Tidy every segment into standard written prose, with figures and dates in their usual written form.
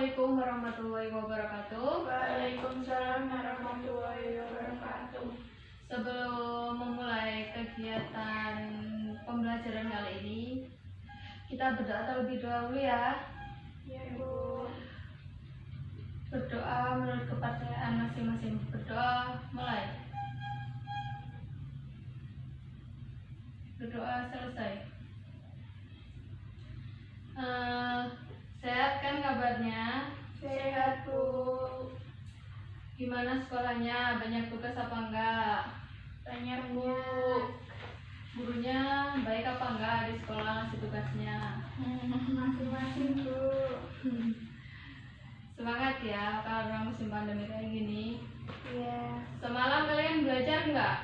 Assalamualaikum warahmatullahi wabarakatuh. Waalaikumsalam warahmatullahi wabarakatuh. Sebelum memulai kegiatan pembelajaran kali ini, kita berdoa terlebih dahulu ya. Ya Bu. Berdoa menurut kepercayaan masing-masing. Berdoa mulai. Berdoa selesai. Sehat kan kabarnya? Sehat Bu. Gimana sekolahnya? Banyak tugas apa enggak? Banyak Bu. Gurunya baik apa enggak di sekolah ngasih tugasnya? Masing-masing Bu. Semangat ya karena musim pandemi kayak gini. Iya. Semalam kalian belajar enggak?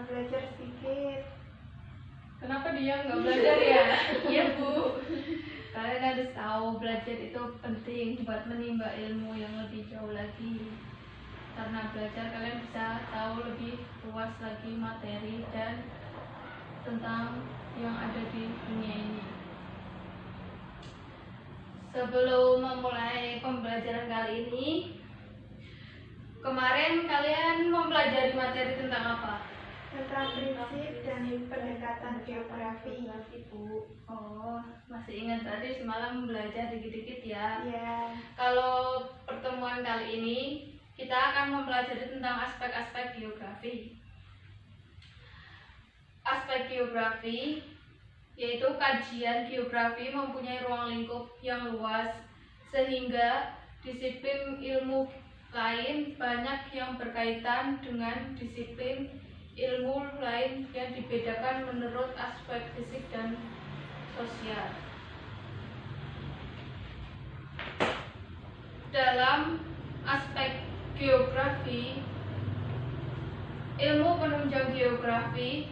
Belajar sedikit. Kenapa dia nggak belajar ya? Iya Bu. Kalian harus tahu belajar itu penting buat menimba ilmu yang lebih jauh lagi. Karena belajar kalian bisa tahu lebih luas lagi materi dan tentang yang ada di dunia ini. Sebelum memulai pembelajaran kali ini, kemarin kalian mempelajari materi tentang apa? Tentang prinsip dan pendekatan geografi. Bu. Oh, masih ingat tadi semalam belajar dikit-dikit ya? Iya. Kalau pertemuan kali ini kita akan mempelajari tentang aspek-aspek geografi. Aspek geografi yaitu kajian geografi mempunyai ruang lingkup yang luas sehingga disiplin ilmu lain banyak yang berkaitan dengan disiplin ilmu lain yang dibedakan menurut aspek fisik dan sosial. Dalam aspek geografi, ilmu penunjang geografi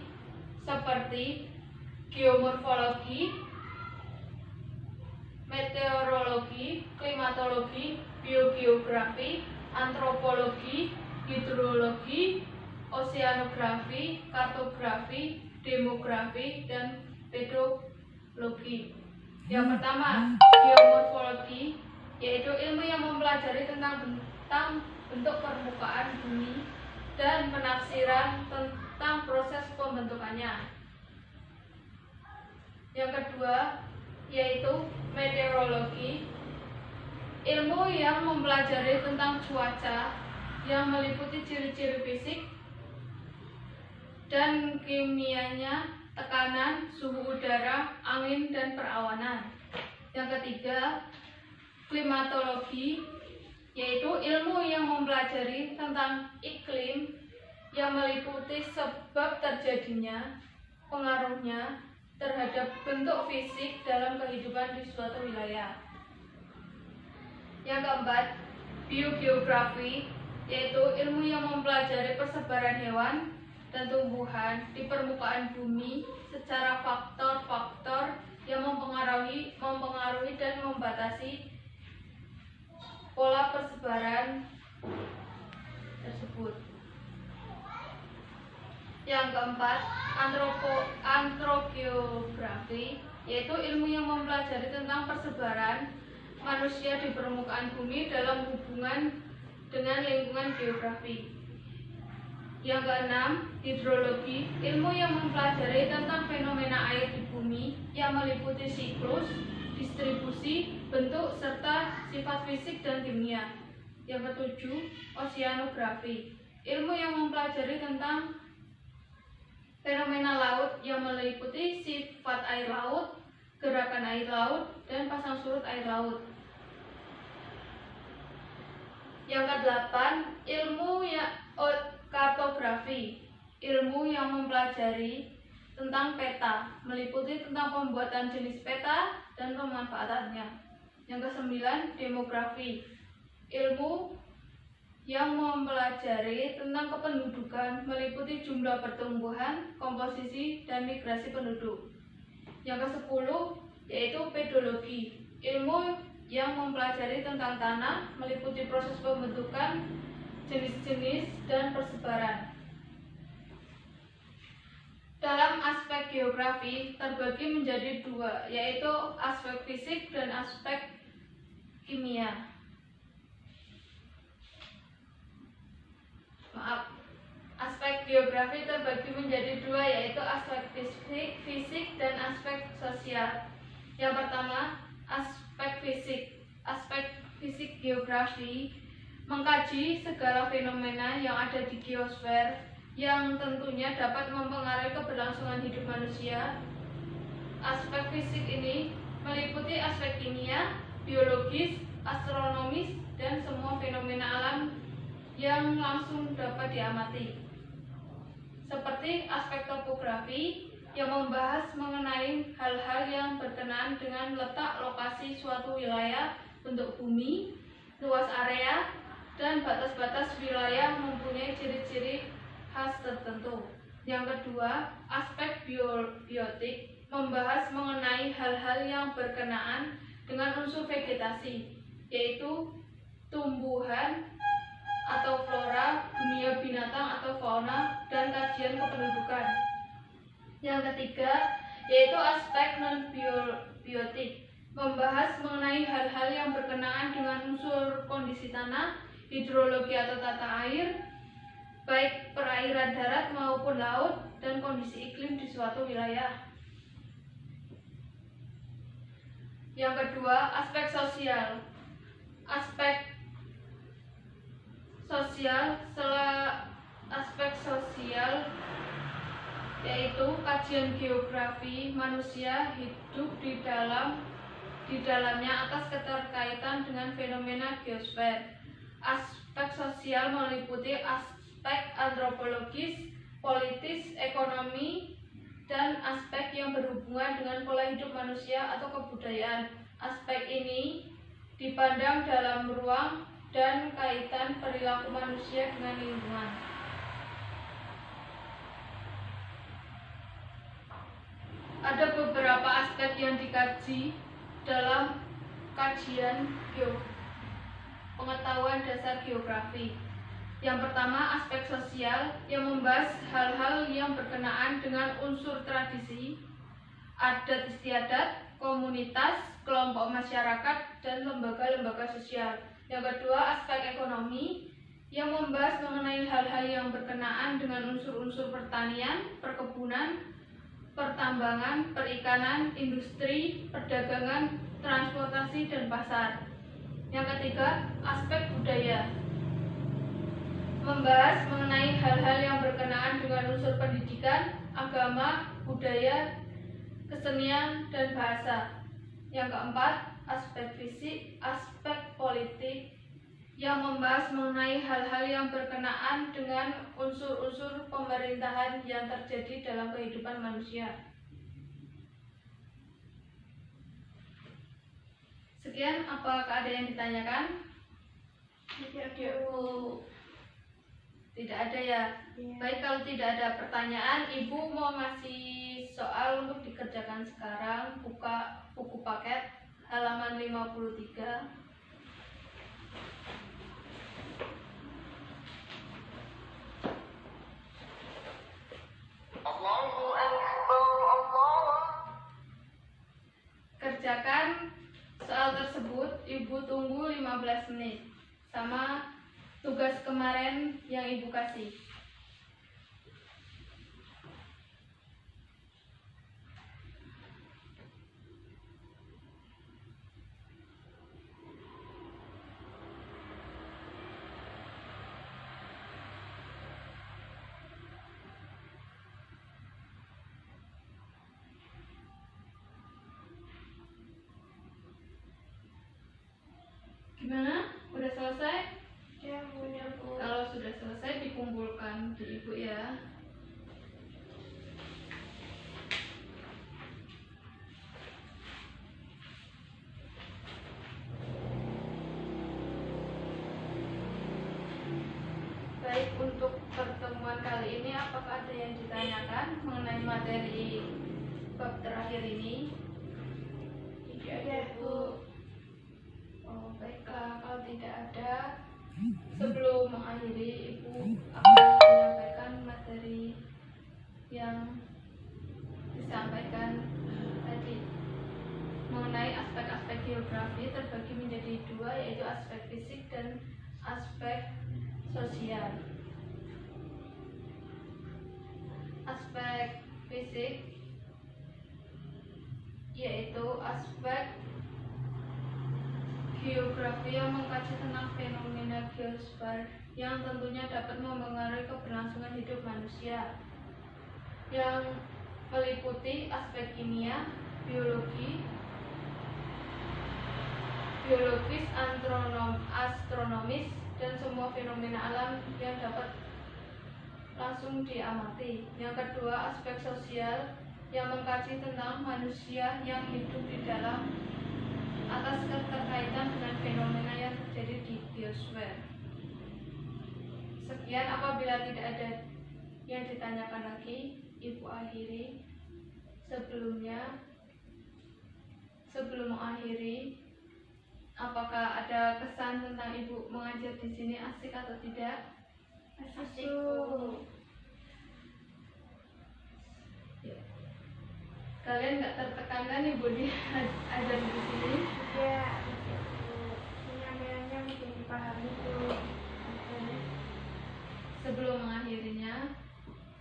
seperti geomorfologi, meteorologi, klimatologi, biogeografi, antropologi, hidrologi, oseanografi, kartografi, demografi, dan pedologi. Yang pertama, geomorfologi, yaitu ilmu yang mempelajari tentang bentuk permukaan bumi dan penafsiran tentang proses pembentukannya. Yang kedua, yaitu meteorologi, ilmu yang mempelajari tentang cuaca yang meliputi ciri-ciri fisik dan kimianya, tekanan, suhu udara, angin, dan perawanan. Yang ketiga, klimatologi, yaitu ilmu yang mempelajari tentang iklim yang meliputi sebab terjadinya, pengaruhnya terhadap bentuk fisik dalam kehidupan di suatu wilayah. Yang keempat, biogeografi, yaitu ilmu yang mempelajari persebaran hewan dan tumbuhan di permukaan bumi secara faktor-faktor yang mempengaruhi dan membatasi pola persebaran tersebut. Yang keempat, antropogeografi, yaitu ilmu yang mempelajari tentang persebaran manusia di permukaan bumi dalam hubungan dengan lingkungan geografi. Yang keenam, hidrologi, ilmu yang mempelajari tentang fenomena air di bumi yang meliputi siklus, distribusi, bentuk, serta sifat fisik dan kimia. Yang ketujuh, oseanografi, ilmu yang mempelajari tentang fenomena laut yang meliputi sifat air laut, gerakan air laut, dan pasang surut air laut. Yang kedelapan, ilmu kartografi, ilmu yang mempelajari tentang peta, meliputi tentang pembuatan jenis peta dan pemanfaatannya. Yang kesembilan, demografi, ilmu yang mempelajari tentang kependudukan, meliputi jumlah pertumbuhan, komposisi, dan migrasi penduduk. Yang kesepuluh, yaitu pedologi, ilmu yang mempelajari tentang tanah, meliputi proses pembentukan, jenis-jenis, dan persebaran. Dalam aspek geografi terbagi menjadi dua, yaitu aspek fisik dan aspek kimia. Aspek geografi terbagi menjadi dua, yaitu aspek fisik dan aspek sosial. Yang pertama, aspek fisik. Aspek fisik geografi mengkaji segala fenomena yang ada di geosfer yang tentunya dapat mempengaruhi keberlangsungan hidup manusia. Aspek fisik ini meliputi aspek kimia, biologis, astronomis, dan semua fenomena alam yang langsung dapat diamati. Seperti aspek topografi yang membahas mengenai hal-hal yang berkenaan dengan letak lokasi suatu wilayah, bentuk bumi, luas area, dan batas-batas wilayah mempunyai ciri-ciri khas tertentu. Yang kedua, aspek biotik membahas mengenai hal-hal yang berkenaan dengan unsur vegetasi, yaitu tumbuhan atau flora, dunia binatang atau fauna, dan kajian kependudukan. Yang ketiga, yaitu aspek non-biotik, membahas mengenai hal-hal yang berkenaan dengan unsur kondisi tanah, hidrologi atau tata air, baik perairan darat maupun laut, dan kondisi iklim di suatu wilayah. Yang kedua, aspek sosial. Aspek sosial yaitu kajian geografi manusia hidup di dalamnya atas keterkaitan dengan fenomena geosfer. Aspek sosial meliputi aspek antropologis, politis, ekonomi, dan aspek yang berhubungan dengan pola hidup manusia atau kebudayaan. Aspek ini dipandang dalam ruang dan kaitan perilaku manusia dengan lingkungan. Ada beberapa aspek yang dikaji dalam kajian pengetahuan dasar geografi. Yang pertama, aspek sosial yang membahas hal-hal yang berkenaan dengan unsur tradisi, adat istiadat, komunitas, kelompok masyarakat, dan lembaga-lembaga sosial. Yang kedua, aspek ekonomi yang membahas mengenai hal-hal yang berkenaan dengan unsur-unsur pertanian, perkebunan, pertambangan, perikanan, industri, perdagangan, transportasi, dan pasar. Yang ketiga, aspek budaya membahas mengenai hal-hal yang berkenaan dengan unsur pendidikan, agama, budaya, kesenian, dan bahasa. Yang keempat, aspek fisik, aspek politik yang membahas mengenai hal-hal yang berkenaan dengan unsur-unsur pemerintahan yang terjadi dalam kehidupan manusia. Sekian, apakah ada yang ditanyakan? Tidak ada ya? Iya. Baik, kalau tidak ada pertanyaan, Ibu mau ngasih soal untuk dikerjakan sekarang. Buka buku paket halaman 53. Kerjakan soal tersebut, Ibu tunggu 15 menit sama tugas kemarin yang Ibu kasih. Gimana? Udah selesai? Ya, punya Bu. Kalau sudah selesai dikumpulkan di Ibu ya. Baik, untuk pertemuan kali ini apakah ada yang ditanyakan mengenai materi bab terakhir ini? Tidak ada, Bu. Oh, baiklah, kalau tidak ada, sebelum mengakhiri, Ibu akan menyampaikan materi yang disampaikan tadi mengenai aspek-aspek geografi terbagi menjadi dua, yaitu aspek fisik dan aspek sosial. Aspek fisik yaitu aspek geografi yang mengkaji tentang fenomena geosfer yang tentunya dapat mempengaruhi keberlangsungan hidup manusia, yang meliputi aspek kimia, biologis, astronomis, dan semua fenomena alam yang dapat langsung diamati. Yang kedua, aspek sosial yang mengkaji tentang manusia yang hidup di dalam atas keterkaitan dengan fenomena yang terjadi di biosfer. Sekian, apabila tidak ada yang ditanyakan lagi, Ibu akhiri. Sebelum mengakhiri, apakah ada kesan tentang Ibu mengajar di sini, asik atau tidak? Asik, Bu. Kalian nggak tertekan kan Ibu diajar di sini? Iya, asik, Bu. Penyampaiannya mungkin dipahami, Bu. Sebelum mengakhirinya,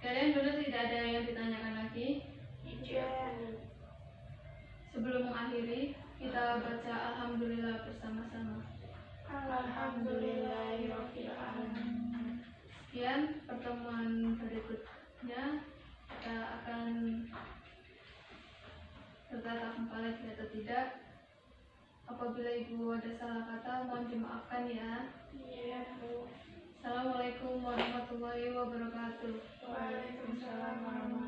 kalian benar tidak ada yang ditanyakan lagi? Iya. Sebelum mengakhiri, kita baca Alhamdulillah bersama-sama. Alhamdulillahirabbil alamin. Sekian pertemuan berikutnya, kita akan bertatap muka lagi atau tidak. Apabila Ibu ada salah kata, mohon dimaafkan ya. Iya, Bu. Assalamualaikum warahmatullahi wabarakatuh. Waalaikumsalam warahmatullahi wabarakatuh.